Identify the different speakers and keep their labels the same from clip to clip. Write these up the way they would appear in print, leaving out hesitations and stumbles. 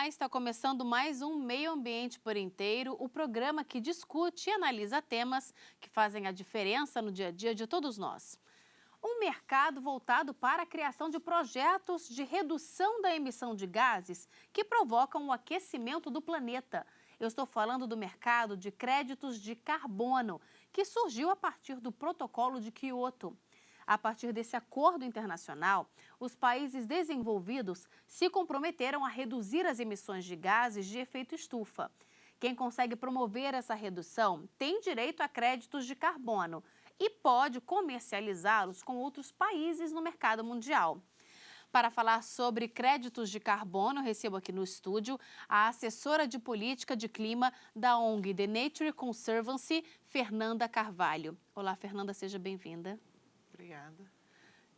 Speaker 1: Olá, está começando mais um Meio Ambiente por Inteiro, o programa que discute e analisa temas que fazem a diferença no dia a dia de todos nós. Um mercado voltado para a criação de projetos de redução da emissão de gases que provocam o aquecimento do planeta. Eu estou falando do mercado de créditos de carbono, que surgiu a partir do Protocolo de Quioto. A partir desse acordo internacional, os países desenvolvidos se comprometeram a reduzir as emissões de gases de efeito estufa. Quem consegue promover essa redução tem direito a créditos de carbono e pode comercializá-los com outros países no mercado mundial. Para falar sobre créditos de carbono, recebo aqui no estúdio a assessora de política de clima da ONG The Nature Conservancy, Fernanda Carvalho. Olá, Fernanda, seja bem-vinda.
Speaker 2: Obrigada.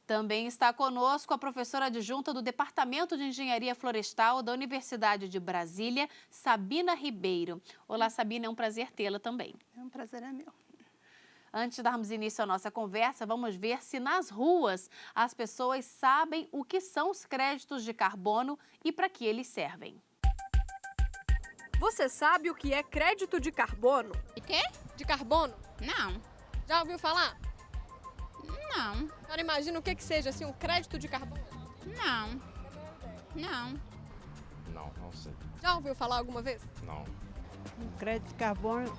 Speaker 1: Também está conosco a professora adjunta do Departamento de Engenharia Florestal da Universidade de Brasília, Sabina Ribeiro. Olá, Sabina, é um prazer tê-la também.
Speaker 2: É um prazer é meu.
Speaker 1: Antes de darmos início à nossa conversa, vamos ver se nas ruas as pessoas sabem o que são os créditos de carbono e para que eles servem.
Speaker 3: Você sabe o que é crédito de carbono?
Speaker 4: De quê?
Speaker 3: De carbono?
Speaker 4: Não.
Speaker 3: Já ouviu falar?
Speaker 4: Não.
Speaker 3: A senhora imagina o que seja assim um crédito de carbono?
Speaker 4: Não. Não.
Speaker 5: Não sei.
Speaker 3: Já ouviu falar alguma vez?
Speaker 5: Não.
Speaker 6: O crédito de carbono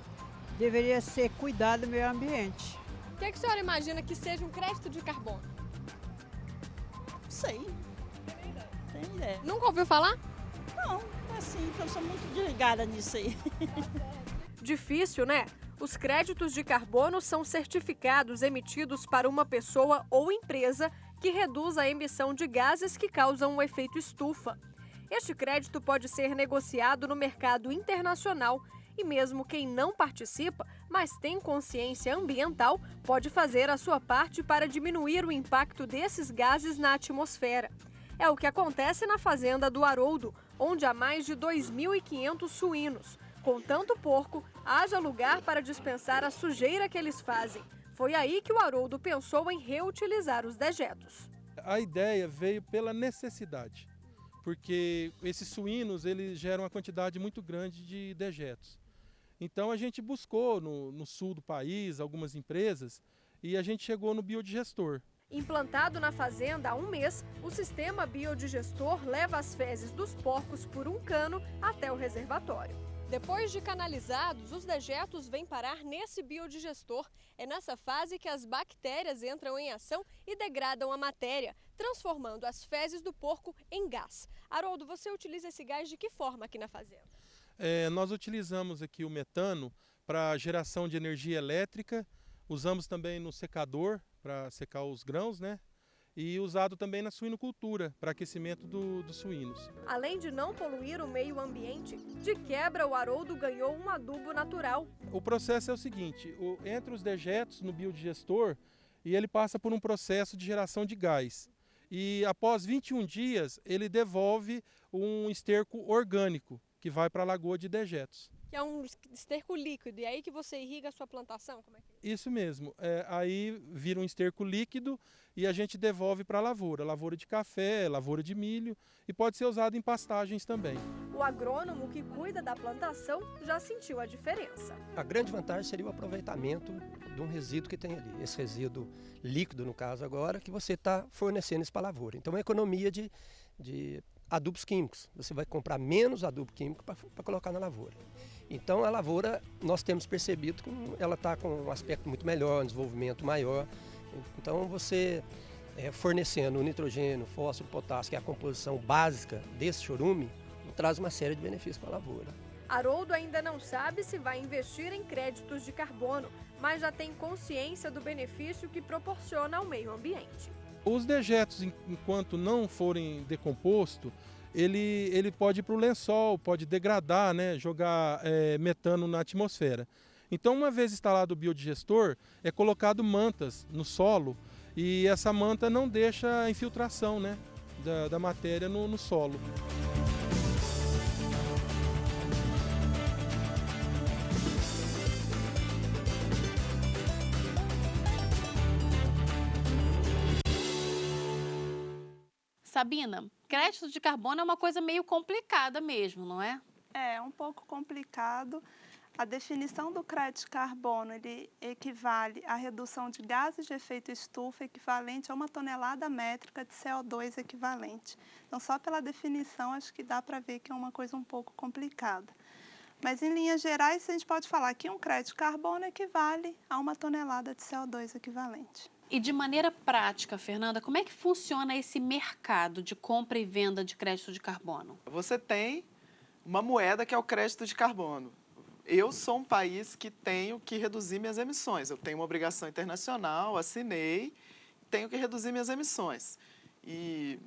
Speaker 6: deveria ser cuidar do meio ambiente.
Speaker 3: O que a senhora imagina que seja um crédito de carbono?
Speaker 2: Não sei. Tem ideia.
Speaker 3: Nunca ouviu falar?
Speaker 2: Não, assim, eu sou muito desligada nisso aí.
Speaker 3: Difícil, né? Os créditos de carbono são certificados emitidos para uma pessoa ou empresa que reduz a emissão de gases que causam o efeito estufa. Este crédito pode ser negociado no mercado internacional e mesmo quem não participa, mas tem consciência ambiental, pode fazer a sua parte para diminuir o impacto desses gases na atmosfera. É o que acontece na fazenda do Haroldo, onde há mais de 2.500 suínos. Com tanto porco, haja lugar para dispensar a sujeira que eles fazem. Foi aí que o Haroldo pensou em reutilizar os dejetos.
Speaker 7: A ideia veio pela necessidade, porque esses suínos eles geram uma quantidade muito grande de dejetos. Então a gente buscou no sul do país algumas empresas e a gente chegou no biodigestor.
Speaker 3: Implantado na fazenda há um mês, o sistema biodigestor leva as fezes dos porcos por um cano até o reservatório. Depois de canalizados, os dejetos vêm parar nesse biodigestor. É nessa fase que as bactérias entram em ação e degradam a matéria, transformando as fezes do porco em gás. Haroldo, você utiliza esse gás de que forma aqui na fazenda?
Speaker 7: Nós utilizamos aqui o metano para geração de energia elétrica, usamos também no secador para secar os grãos, né? E usado também na suinocultura, para aquecimento dos suínos.
Speaker 3: Além de não poluir o meio ambiente, de quebra o Haroldo ganhou um adubo natural.
Speaker 7: O processo é o seguinte, entra os dejetos no biodigestor e ele passa por um processo de geração de gás. E após 21 dias ele devolve um esterco orgânico que vai para a lagoa de dejetos.
Speaker 3: Que é um esterco líquido, e é aí que você irriga a sua plantação? Como é que é?
Speaker 7: Isso mesmo, aí vira um esterco líquido e a gente devolve para a lavoura de café, lavoura de milho e pode ser usado em pastagens também.
Speaker 3: O agrônomo que cuida da plantação já sentiu a diferença.
Speaker 8: A grande vantagem seria o aproveitamento de um resíduo que tem ali, esse resíduo líquido no caso agora, que você está fornecendo isso para a lavoura. Então é uma economia de adubos químicos, você vai comprar menos adubo químico para colocar na lavoura. Então a lavoura, nós temos percebido que ela está com um aspecto muito melhor, um desenvolvimento maior. Então você fornecendo o nitrogênio, fósforo, potássio, que é a composição básica desse chorume, traz uma série de benefícios para a lavoura.
Speaker 3: Haroldo ainda não sabe se vai investir em créditos de carbono, mas já tem consciência do benefício que proporciona ao meio ambiente.
Speaker 7: Os dejetos, enquanto não forem decompostos, ele pode ir para o lençol, pode degradar, né, jogar metano na atmosfera. Então, uma vez instalado o biodigestor, é colocado mantas no solo e essa manta não deixa a infiltração, né, da matéria no solo.
Speaker 1: Sabina, crédito de carbono é uma coisa meio complicada mesmo, não é?
Speaker 9: É um pouco complicado. A definição do crédito de carbono, ele equivale à redução de gases de efeito estufa equivalente a 1 tonelada métrica de CO2 equivalente. Então, só pela definição, acho que dá para ver que é uma coisa um pouco complicada. Mas, em linhas gerais, a gente pode falar que um crédito de carbono equivale a 1 tonelada de CO2 equivalente.
Speaker 1: E de maneira prática, Fernanda, como é que funciona esse mercado de compra e venda de crédito de carbono?
Speaker 10: Você tem uma moeda que é o crédito de carbono. Eu sou um país que tenho que reduzir minhas emissões. Eu tenho uma obrigação internacional, assinei, tenho que reduzir minhas emissões. E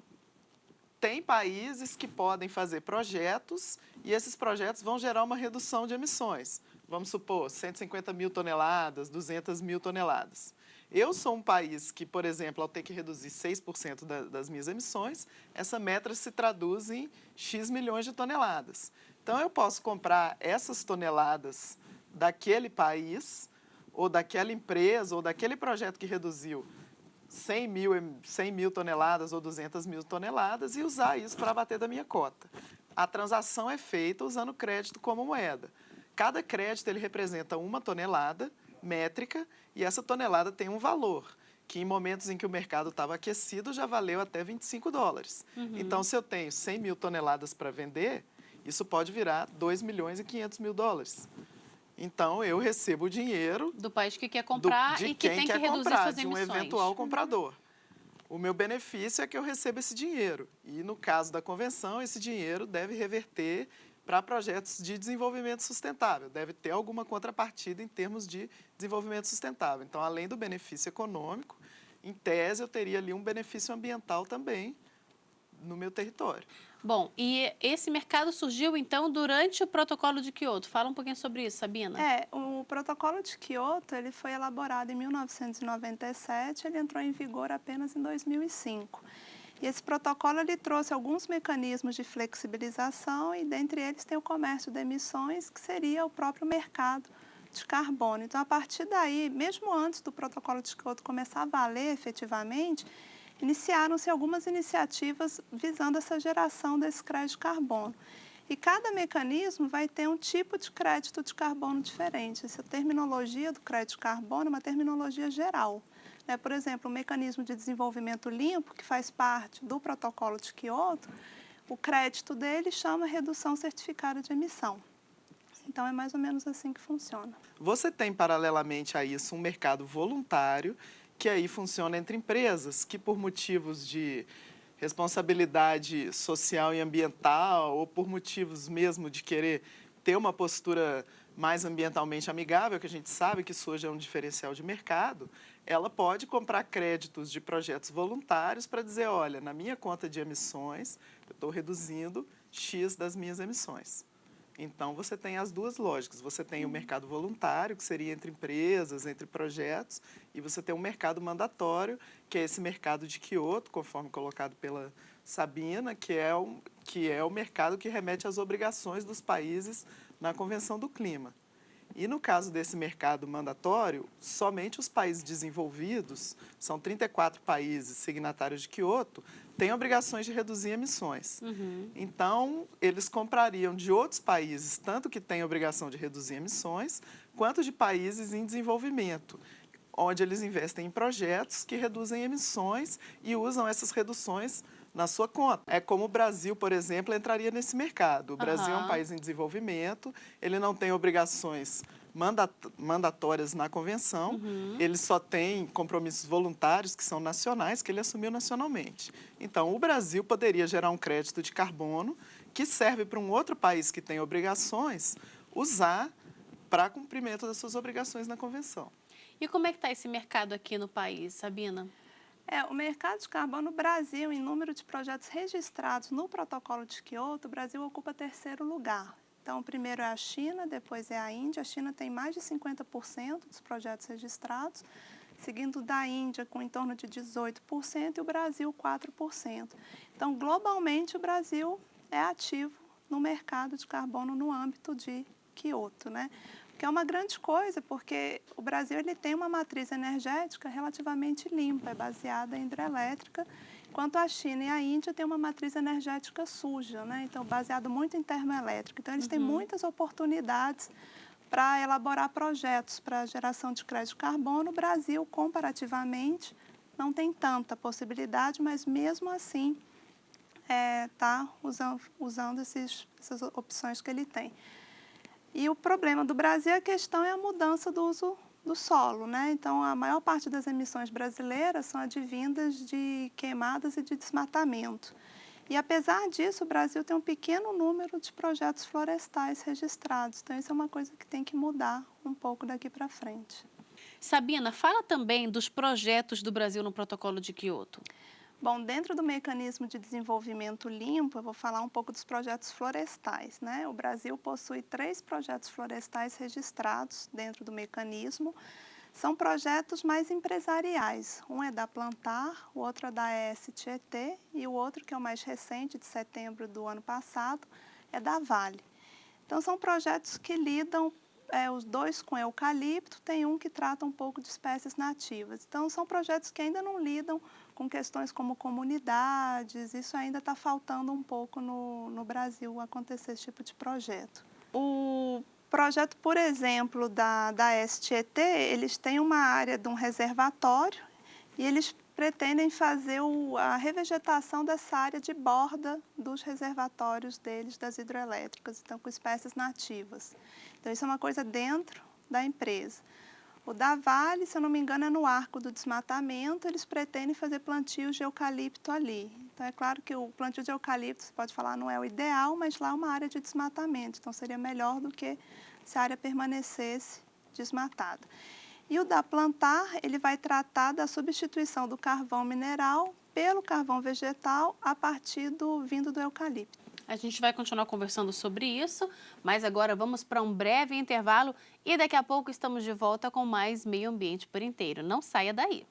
Speaker 10: tem países que podem fazer projetos e esses projetos vão gerar uma redução de emissões. Vamos supor, 150 mil toneladas, 200 mil toneladas. Eu sou um país que, por exemplo, ao ter que reduzir 6% das minhas emissões, essa meta se traduz em X milhões de toneladas. Então, eu posso comprar essas toneladas daquele país, ou daquela empresa, ou daquele projeto que reduziu 100 mil toneladas ou 200 mil toneladas e usar isso para abater da minha cota. A transação é feita usando crédito como moeda. Cada crédito ele representa 1 tonelada métrica e essa tonelada tem um valor, que em momentos em que o mercado estava aquecido já valeu até $25. Então, se eu tenho 100 mil toneladas para vender, isso pode virar 2 milhões e 500 mil dólares. Então, eu recebo o dinheiro
Speaker 1: do país que quer comprar e que tem que reduzir suas
Speaker 10: de um
Speaker 1: emissões.
Speaker 10: eventual comprador. O meu benefício é que eu recebo esse dinheiro. E, no caso da convenção, esse dinheiro deve reverter para projetos de desenvolvimento sustentável. Deve ter alguma contrapartida em termos de desenvolvimento sustentável. Então, além do benefício econômico, em tese, eu teria ali um benefício ambiental também no meu território.
Speaker 1: Bom, e esse mercado surgiu, então, durante o Protocolo de Quioto. Fala um pouquinho sobre isso, Sabina.
Speaker 9: O Protocolo de Quioto ele foi elaborado em 1997, ele entrou em vigor apenas em 2005. E esse protocolo ele trouxe alguns mecanismos de flexibilização e, dentre eles, tem o comércio de emissões, que seria o próprio mercado de carbono. Então, a partir daí, mesmo antes do Protocolo de Quioto começar a valer efetivamente, iniciaram-se algumas iniciativas visando essa geração desse crédito de carbono. E cada mecanismo vai ter um tipo de crédito de carbono diferente. Essa terminologia do crédito de carbono é uma terminologia geral. Por exemplo, o mecanismo de desenvolvimento limpo, que faz parte do Protocolo de Quioto, o crédito dele chama redução certificada de emissão. Então, é mais ou menos assim que funciona.
Speaker 10: Você tem, paralelamente a isso, um mercado voluntário, que aí funciona entre empresas que, por motivos de responsabilidade social e ambiental, ou por motivos mesmo de querer ter uma postura mais ambientalmente amigável, que a gente sabe que isso hoje é um diferencial de mercado, ela pode comprar créditos de projetos voluntários para dizer, olha, na minha conta de emissões, eu estou reduzindo X das minhas emissões. Então, você tem as duas lógicas. Você tem o mercado voluntário, que seria entre empresas, entre projetos, e você tem um mercado mandatório, que é esse mercado de Quioto, conforme colocado pela Sabina, que é o mercado que remete às obrigações dos países na Convenção do Clima. E no caso desse mercado mandatório, somente os países desenvolvidos, são 34 países signatários de Quioto, têm obrigações de reduzir emissões. Então, eles comprariam de outros países, tanto que têm obrigação de reduzir emissões, quanto de países em desenvolvimento, onde eles investem em projetos que reduzem emissões e usam essas reduções na sua conta. É como o Brasil, por exemplo, entraria nesse mercado. O Brasil é um país em desenvolvimento, ele não tem obrigações mandatórias na convenção, ele só tem compromissos voluntários que são nacionais, que ele assumiu nacionalmente. Então, o Brasil poderia gerar um crédito de carbono que serve para um outro país que tem obrigações usar para cumprimento das suas obrigações na convenção.
Speaker 1: E como é que está esse mercado aqui no país, Sabina?
Speaker 9: O mercado de carbono no Brasil, em número de projetos registrados no Protocolo de Quioto, o Brasil ocupa 3º lugar. Então, o primeiro é a China, depois é a Índia. A China tem mais de 50% dos projetos registrados, seguindo da Índia com em torno de 18% e o Brasil 4%. Então, globalmente, o Brasil é ativo no mercado de carbono no âmbito de Quioto, que é uma grande coisa, porque o Brasil ele tem uma matriz energética relativamente limpa, é baseada em hidrelétrica, enquanto a China e a Índia têm uma matriz energética suja, né? Então, baseado muito em termoelétrica. Então, eles têm muitas oportunidades para elaborar projetos para geração de crédito de carbono. O Brasil, comparativamente, não tem tanta possibilidade, mas mesmo assim está usando essas opções que ele tem. E o problema do Brasil, a questão é a mudança do uso do solo, né? Então, a maior parte das emissões brasileiras são advindas de queimadas e de desmatamento. E, apesar disso, o Brasil tem um pequeno número de projetos florestais registrados. Então, isso é uma coisa que tem que mudar um pouco daqui para frente.
Speaker 1: Sabina, fala também dos projetos do Brasil no Protocolo de Quioto.
Speaker 9: Bom, dentro do mecanismo de desenvolvimento limpo, eu vou falar um pouco dos projetos florestais, né? O Brasil possui 3 projetos florestais registrados dentro do mecanismo. São projetos mais empresariais. Um é da Plantar, o outro é da ES Tietê e o outro, que é o mais recente, de setembro do ano passado, é da Vale. Então, são projetos que lidam, os 2 com eucalipto, tem um que trata um pouco de espécies nativas. Então, são projetos que ainda não lidam com questões como comunidades, isso ainda está faltando um pouco no Brasil acontecer esse tipo de projeto. O projeto, por exemplo, da STT, eles têm uma área de um reservatório e eles pretendem fazer a revegetação dessa área de borda dos reservatórios deles, das hidrelétricas, então com espécies nativas. Então, isso é uma coisa dentro da empresa. O da Vale, se eu não me engano, é no arco do desmatamento, eles pretendem fazer plantios de eucalipto ali. Então, é claro que o plantio de eucalipto, você pode falar, não é o ideal, mas lá é uma área de desmatamento, então seria melhor do que se a área permanecesse desmatada. E o da Plantar, ele vai tratar da substituição do carvão mineral pelo carvão vegetal a partir vindo do eucalipto.
Speaker 1: A gente vai continuar conversando sobre isso, mas agora vamos para um breve intervalo e daqui a pouco estamos de volta com mais Meio Ambiente por Inteiro. Não saia daí.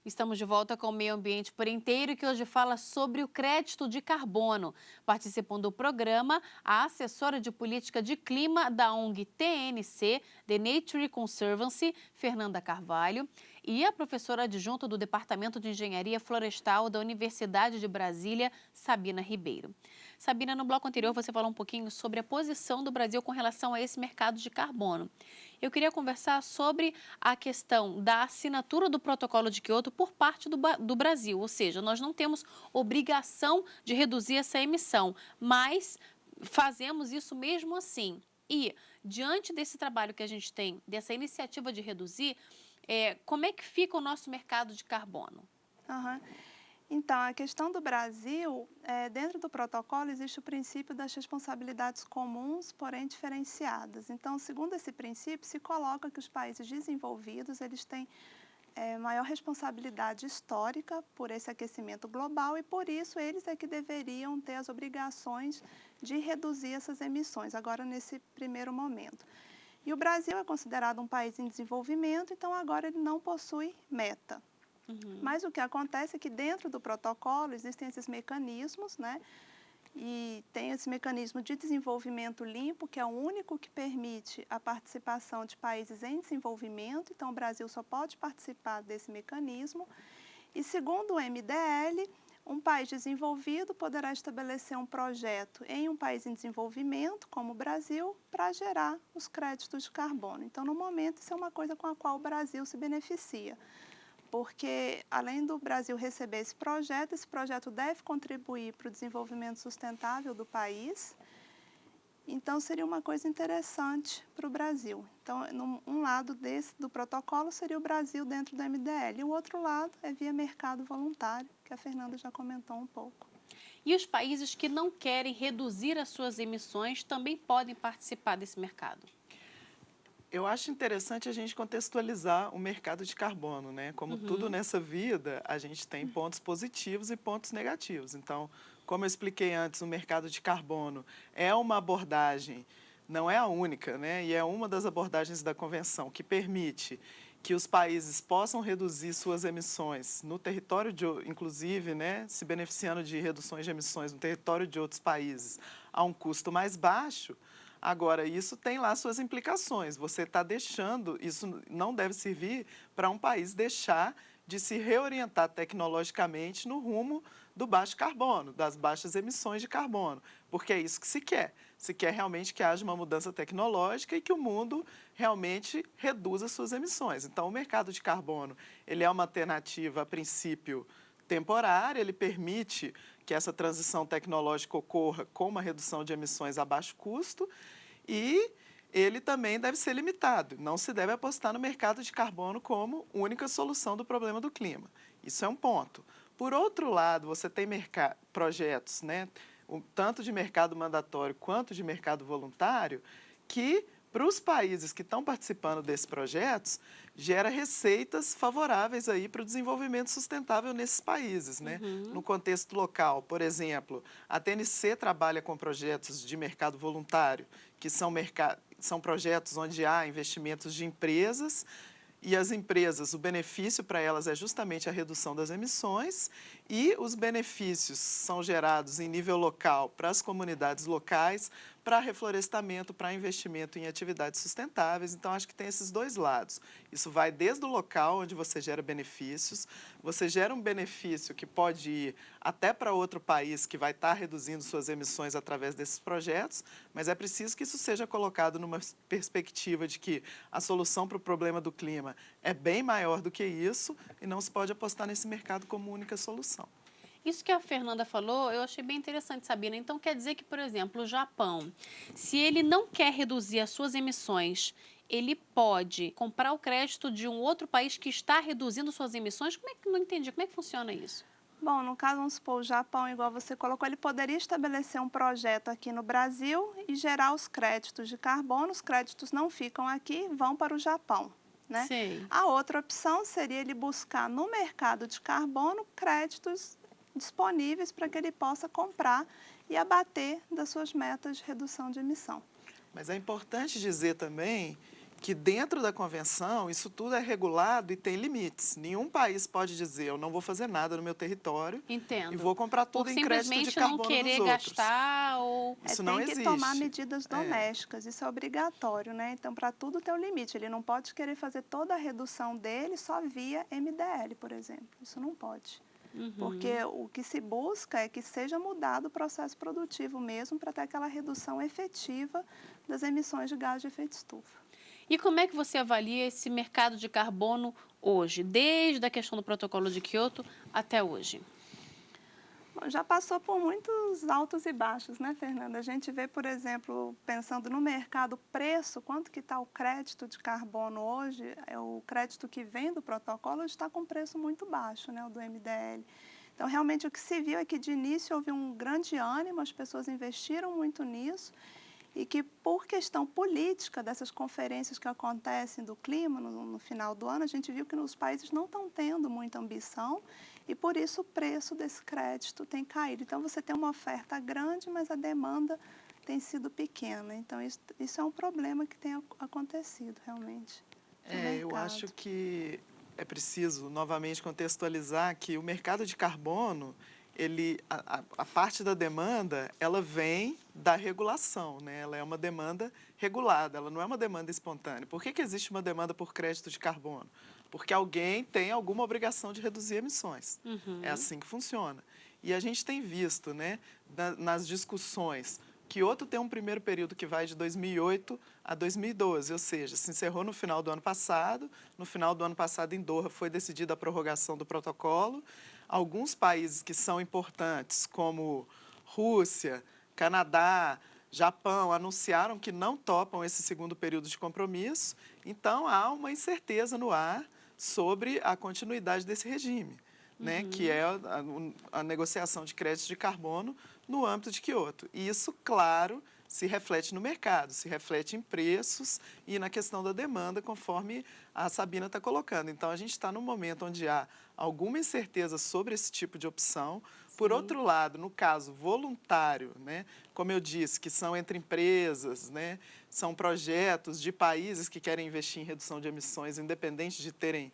Speaker 1: Estamos de volta com o Meio Ambiente por Inteiro, que hoje fala sobre o crédito de carbono. Participam do programa a assessora de política de clima da ONG TNC, The Nature Conservancy, Fernanda Carvalho, e a professora adjunta do Departamento de Engenharia Florestal da Universidade de Brasília, Sabina Ribeiro. Sabina, no bloco anterior você falou um pouquinho sobre a posição do Brasil com relação a esse mercado de carbono. Eu queria conversar sobre a questão da assinatura do Protocolo de Quioto por parte do Brasil, ou seja, nós não temos obrigação de reduzir essa emissão, mas fazemos isso mesmo assim. E, diante desse trabalho que a gente tem, dessa iniciativa de reduzir, como é que fica o nosso mercado de carbono?
Speaker 9: Então, a questão do Brasil, dentro do protocolo existe o princípio das responsabilidades comuns, porém diferenciadas. Então, segundo esse princípio, se coloca que os países desenvolvidos, eles têm maior responsabilidade histórica por esse aquecimento global e, por isso, eles é que deveriam ter as obrigações de reduzir essas emissões, agora nesse primeiro momento. E o Brasil é considerado um país em desenvolvimento, então agora ele não possui meta. Mas o que acontece é que dentro do protocolo existem esses mecanismos, né? E tem esse mecanismo de desenvolvimento limpo, que é o único que permite a participação de países em desenvolvimento. Então, o Brasil só pode participar desse mecanismo. E, segundo o MDL, um país desenvolvido poderá estabelecer um projeto em um país em desenvolvimento, como o Brasil, para gerar os créditos de carbono. Então, no momento, isso é uma coisa com a qual o Brasil se beneficia. Porque, além do Brasil receber esse projeto deve contribuir para o desenvolvimento sustentável do país. Então, seria uma coisa interessante para o Brasil. Então, um lado do protocolo seria o Brasil dentro do MDL. E o outro lado é via mercado voluntário, que a Fernanda já comentou um pouco.
Speaker 1: E os países que não querem reduzir as suas emissões também podem participar desse mercado?
Speaker 10: Eu acho interessante a gente contextualizar o mercado de carbono, né? Como tudo nessa vida, a gente tem pontos positivos e pontos negativos. Então, como eu expliquei antes, o mercado de carbono é uma abordagem, não é a única, né? E é uma das abordagens da Convenção que permite que os países possam reduzir suas emissões no território inclusive, né, se beneficiando de reduções de emissões no território de outros países a um custo mais baixo. Agora, isso tem lá suas implicações. Você está deixando, isso não deve servir para um país deixar de se reorientar tecnologicamente no rumo do baixo carbono, das baixas emissões de carbono, porque é isso que se quer. Se quer realmente que haja uma mudança tecnológica e que o mundo realmente reduza suas emissões. Então, o mercado de carbono, ele é uma alternativa, a princípio, temporária, ele permite que essa transição tecnológica ocorra com uma redução de emissões a baixo custo e ele também deve ser limitado. Não se deve apostar no mercado de carbono como única solução do problema do clima. Isso é um ponto. Por outro lado, você tem projetos, né, tanto de mercado mandatório quanto de mercado voluntário, que para os países que estão participando desses projetos, gera receitas favoráveis aí para o desenvolvimento sustentável nesses países, né? No contexto local, por exemplo, a TNC trabalha com projetos de mercado voluntário, que são projetos onde há investimentos de empresas, e as empresas, o benefício para elas é justamente a redução das emissões e os benefícios são gerados em nível local para as comunidades locais, para reflorestamento, para investimento em atividades sustentáveis. Então, acho que tem esses dois lados. Isso vai desde o local, onde você gera benefícios, você gera um benefício que pode ir até para outro país que vai estar reduzindo suas emissões através desses projetos, mas é preciso que isso seja colocado numa perspectiva de que a solução para o problema do clima é bem maior do que isso e não se pode apostar nesse mercado como única solução.
Speaker 1: Isso que a Fernanda falou, eu achei bem interessante, Sabina. Então, quer dizer que, por exemplo, o Japão, se ele não quer reduzir as suas emissões, ele pode comprar o crédito de um outro país que está reduzindo suas emissões? Como é que, não entendi, como é que funciona isso?
Speaker 9: Bom, no caso, vamos supor, o Japão, igual você colocou, ele poderia estabelecer um projeto aqui no Brasil e gerar os créditos de carbono. Os créditos não ficam aqui, vão para o Japão, né?
Speaker 1: Sim.
Speaker 9: A outra opção seria ele buscar no mercado de carbono créditos disponíveis para que ele possa comprar e abater das suas metas de redução de emissão.
Speaker 10: Mas é importante dizer também que dentro da convenção isso tudo é regulado e tem limites. Nenhum país pode dizer eu não vou fazer nada no meu território
Speaker 1: Entendo.
Speaker 10: e vou comprar tudo em crédito de carbono dos outros.
Speaker 1: Simplesmente não querer gastar ou...
Speaker 10: Isso não
Speaker 9: existe.
Speaker 10: existe.
Speaker 9: Tem que tomar medidas domésticas, isso é obrigatório, né? Então, para tudo tem um limite. Ele não pode querer fazer toda a redução dele só via MDL, por exemplo. Isso não pode. Porque o que se busca é que seja mudado o processo produtivo mesmo para ter aquela redução efetiva das emissões de gás de efeito estufa.
Speaker 1: E como é que você avalia esse mercado de carbono hoje, desde a questão do protocolo de Kyoto até hoje?
Speaker 9: Bom, já passou por muitos altos e baixos, né, Fernanda? A gente vê, por exemplo, pensando no mercado preço, quanto que está o crédito de carbono hoje, o crédito que vem do protocolo está com preço muito baixo, né, o do MDL. Então, realmente, o que se viu é que, de início, houve um grande ânimo, as pessoas investiram muito nisso, e que, por questão política dessas conferências que acontecem do clima no final do ano, a gente viu que os países não estão tendo muita ambição e, por isso, o preço desse crédito tem caído. Então, você tem uma oferta grande, mas a demanda tem sido pequena. Então, isso é um problema que tem acontecido, realmente.
Speaker 10: Eu acho que é preciso, novamente, contextualizar que o mercado de carbono, a parte da demanda, ela vem da regulação, né? Ela é uma demanda regulada, ela não é uma demanda espontânea. Por que existe uma demanda por crédito de carbono? Porque alguém tem alguma obrigação de reduzir emissões. É assim que funciona. E a gente tem visto, né, nas discussões, Kyoto tem um primeiro período que vai de 2008 a 2012, ou seja, se encerrou no final do ano passado. No final do ano passado, em Doha, foi decidida a prorrogação do protocolo. Alguns países que são importantes, como Rússia, Canadá, Japão, anunciaram que não topam esse segundo período de compromisso. Então, há uma incerteza no ar sobre a continuidade desse regime, né, que é a negociação de créditos de carbono no âmbito de Kyoto. E isso, claro, se reflete no mercado, se reflete em preços e na questão da demanda, conforme a Sabina está colocando. Então, a gente está num momento onde há alguma incerteza sobre esse tipo de opção. Por outro lado, no caso voluntário, né, como eu disse, que são entre empresas, né, são projetos de países que querem investir em redução de emissões, independente de terem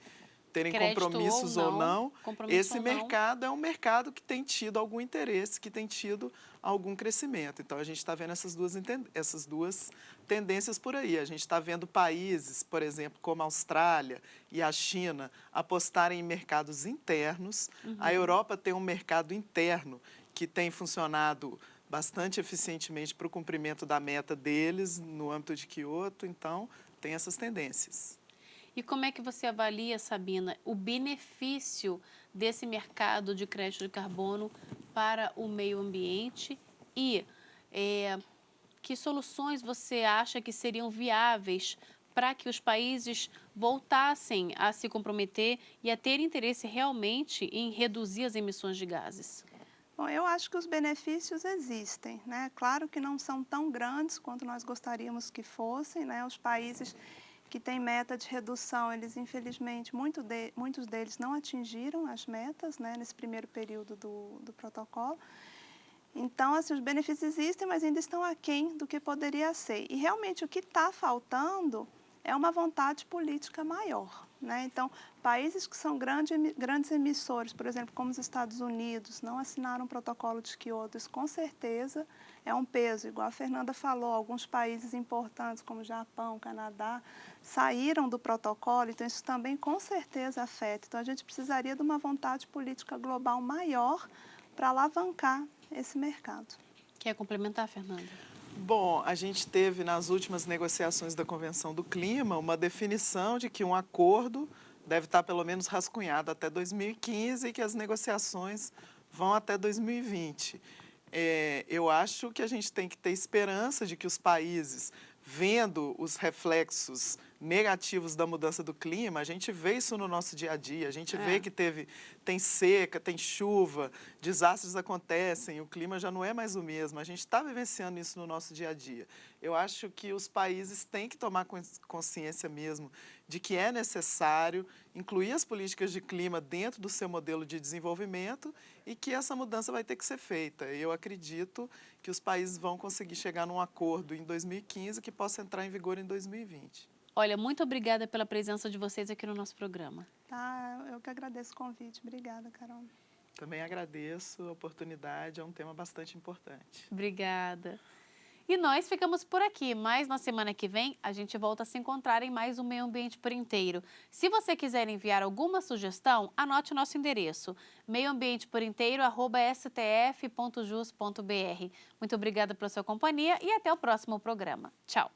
Speaker 1: Crédito
Speaker 10: compromissos ou não.
Speaker 1: compromisso
Speaker 10: Esse
Speaker 1: ou não.
Speaker 10: mercado é um mercado que tem tido algum interesse, que tem tido algum crescimento. Então, a gente está vendo essas duas tendências por aí. A gente está vendo países, por exemplo, como a Austrália e a China, apostarem em mercados internos. A Europa tem um mercado interno que tem funcionado bastante eficientemente para o cumprimento da meta deles no âmbito de Kyoto. Então, tem essas tendências.
Speaker 1: E como é que você avalia, Sabina, o benefício desse mercado de crédito de carbono para o meio ambiente e que soluções você acha que seriam viáveis para que os países voltassem a se comprometer e a ter interesse realmente em reduzir as emissões de gases?
Speaker 9: Bom, eu acho que os benefícios existem, né? Claro que não são tão grandes quanto nós gostaríamos que fossem, né? Os países que têm meta de redução, eles infelizmente, muitos deles não atingiram as metas, né, nesse primeiro período do protocolo. Então, assim, os benefícios existem, mas ainda estão aquém do que poderia ser. E realmente o que está faltando é uma vontade política maior, né? Então, países que são grandes emissores, por exemplo, como os Estados Unidos, não assinaram o protocolo de Kyoto, isso com certeza é um peso. Igual a Fernanda falou, alguns países importantes como Japão, Canadá, saíram do protocolo, então isso também com certeza afeta. Então, a gente precisaria de uma vontade política global maior para alavancar esse mercado.
Speaker 1: Quer complementar, Fernanda?
Speaker 10: Bom, a gente teve nas últimas negociações da Convenção do Clima uma definição de que um acordo deve estar pelo menos rascunhado até 2015 e que as negociações vão até 2020. Eu acho que a gente tem que ter esperança de que os países, vendo os reflexos negativos da mudança do clima, a gente vê isso no nosso dia a dia, a gente vê que tem seca, tem chuva, desastres acontecem, o clima já não é mais o mesmo, a gente está vivenciando isso no nosso dia a dia. Eu acho que os países têm que tomar consciência mesmo de que é necessário incluir as políticas de clima dentro do seu modelo de desenvolvimento e que essa mudança vai ter que ser feita. Eu acredito que os países vão conseguir chegar num acordo em 2015 que possa entrar em vigor em 2020.
Speaker 1: Olha, muito obrigada pela presença de vocês aqui no nosso programa.
Speaker 9: Eu que agradeço o convite. Obrigada, Carol.
Speaker 10: Também agradeço a oportunidade, é um tema bastante importante.
Speaker 1: Obrigada. E nós ficamos por aqui, mas na semana que vem a gente volta a se encontrar em mais um Meio Ambiente por Inteiro. Se você quiser enviar alguma sugestão, anote o nosso endereço, meioambienteporinteiro@stf.jus.br. Muito obrigada pela sua companhia e até o próximo programa. Tchau!